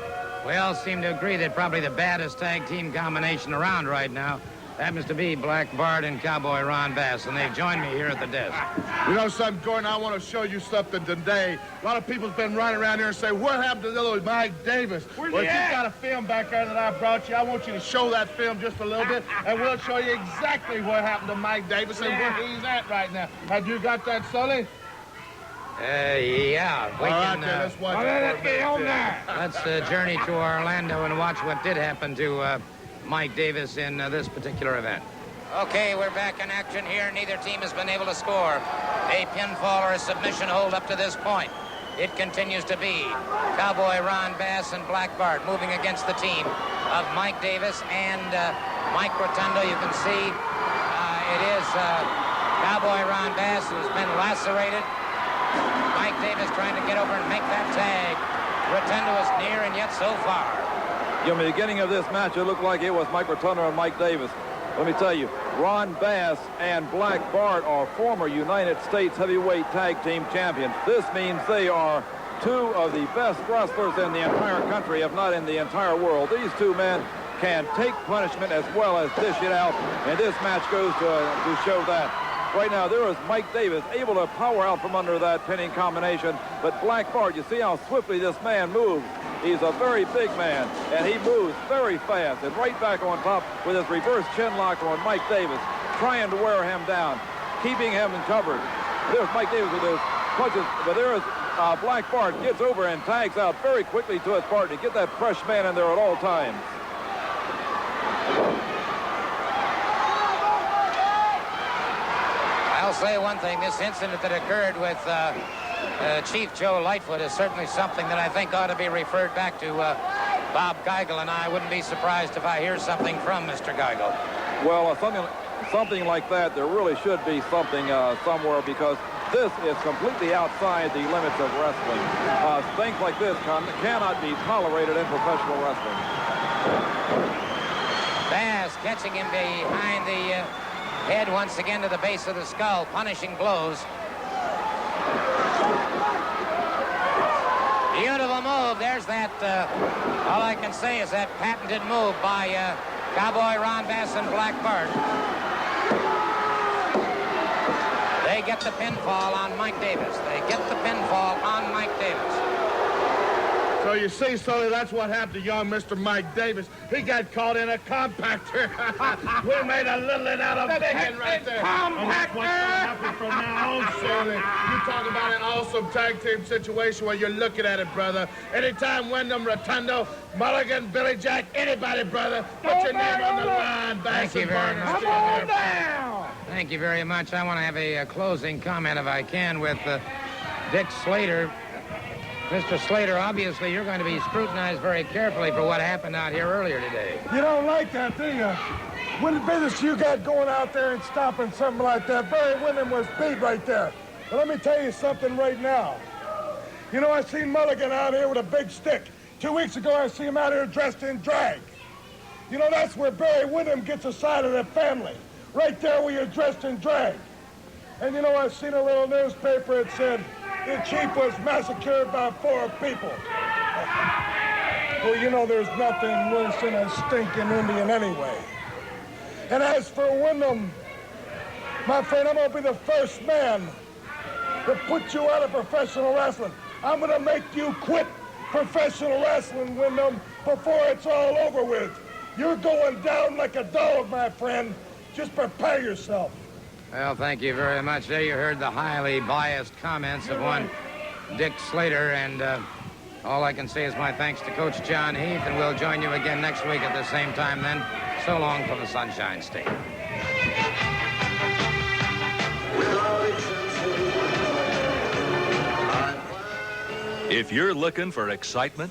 Speaker 1: we all seem to agree that probably the baddest tag team combination around right now happens to be Black Bart and Cowboy Ron Bass, and they've joined me here at the desk.
Speaker 15: You know something, Gordon? I want to show you something today. A lot of people's been running around here and say, what happened to little Mike Davis?
Speaker 17: Where's
Speaker 15: well,
Speaker 17: he
Speaker 15: if
Speaker 17: at?
Speaker 15: you've got a film back there that I brought you, I want you to show that film just a little bit, and we'll show you exactly what happened to Mike Davis and where he's at right now. Have you got that, Sully?
Speaker 1: Yeah. We can,
Speaker 15: let's watch
Speaker 1: let's get home there. Let's journey to Orlando and watch what did happen to Mike Davis in this particular event. Okay, we're back in action here. Neither team has been able to score a pinfall or a submission hold up to this point. It continues to be Cowboy Ron Bass and Black Bart moving against the team of Mike Davis and Mike Rotundo. You can see it is Cowboy Ron Bass who's been lacerated. Mike Davis trying to get over and make that tag. Rotundo is near and yet so far.
Speaker 13: In the beginning of this match, it looked like it was Mike Rotundo and Mike Davis. Let me tell you, Ron Bass and Black Bart are former United States heavyweight tag team champions. This means they are two of the best wrestlers in the entire country, if not in the entire world. These two men can take punishment as well as dish it out, and this match goes to show that. Right now, there is Mike Davis able to power out from under that pinning combination, but Black Bart, you see how swiftly this man moves. He's a very big man, and he moves very fast, and right back on top with his reverse chin lock on Mike Davis, trying to wear him down, keeping him covered. There's Mike Davis with those punches, but there is Black Bart gets over and tags out very quickly to his partner. Get that fresh man in there at all times.
Speaker 1: I'll say one thing. This incident that occurred with Chief Joe Lightfoot is certainly something that I think ought to be referred back to Bob Geigel, and I wouldn't be surprised if I hear something from Mr. Geigel.
Speaker 13: Well, something like that, there really should be something somewhere, because this is completely outside the limits of wrestling. Things like this cannot be tolerated in professional wrestling.
Speaker 1: Bass catching him behind the head once again to the base of the skull, punishing blows. Beautiful move. There's that, all I can say is that patented move by Cowboy Ron Bass and Black Bart. They get the pinfall on Mike Davis. They get the pinfall on Mike Davis.
Speaker 15: So you see, Sully, that's what happened to young Mr. Mike Davis. He got caught in a compactor. We made a little out of bacon right there. And that's what's going to happen from now on, Sully. You talk about an awesome tag team situation where you're looking at it, brother. Anytime Windham, Rotundo, Mulligan, Billy Jack, anybody, brother, put your name on the line.
Speaker 1: Thank you very much.
Speaker 15: Come on down.
Speaker 1: Thank you very much. I want to have a closing comment, if I can, with Dick Slater. Mr. Slater, obviously you're going to be scrutinized very carefully for what happened out here earlier today.
Speaker 15: You don't like that, do you? What business you got going out there and stopping something like that? Barry Windham was beat right there. But let me tell you something right now. You know, I seen Mulligan out here with a big stick. 2 weeks ago, I see him out here dressed in drag. You know, that's where Barry Windham gets a side of the family. Right there where you're dressed in drag. And you know, I seen a little newspaper that said the chief was massacred by 4 people. Well, you know, there's nothing worse than a stinking Indian anyway. And as for Windham, my friend, I'm going to be the first man to put you out of professional wrestling. I'm going to make you quit professional wrestling, Windham, before it's all over with. You're going down like a dog, my friend. Just prepare yourself.
Speaker 1: Well, thank you very much. There you heard the highly biased comments of one Dick Slater, and all I can say is my thanks to Coach John Heath, and we'll join you again next week at the same time then. So long from the Sunshine State.
Speaker 18: If you're looking for excitement,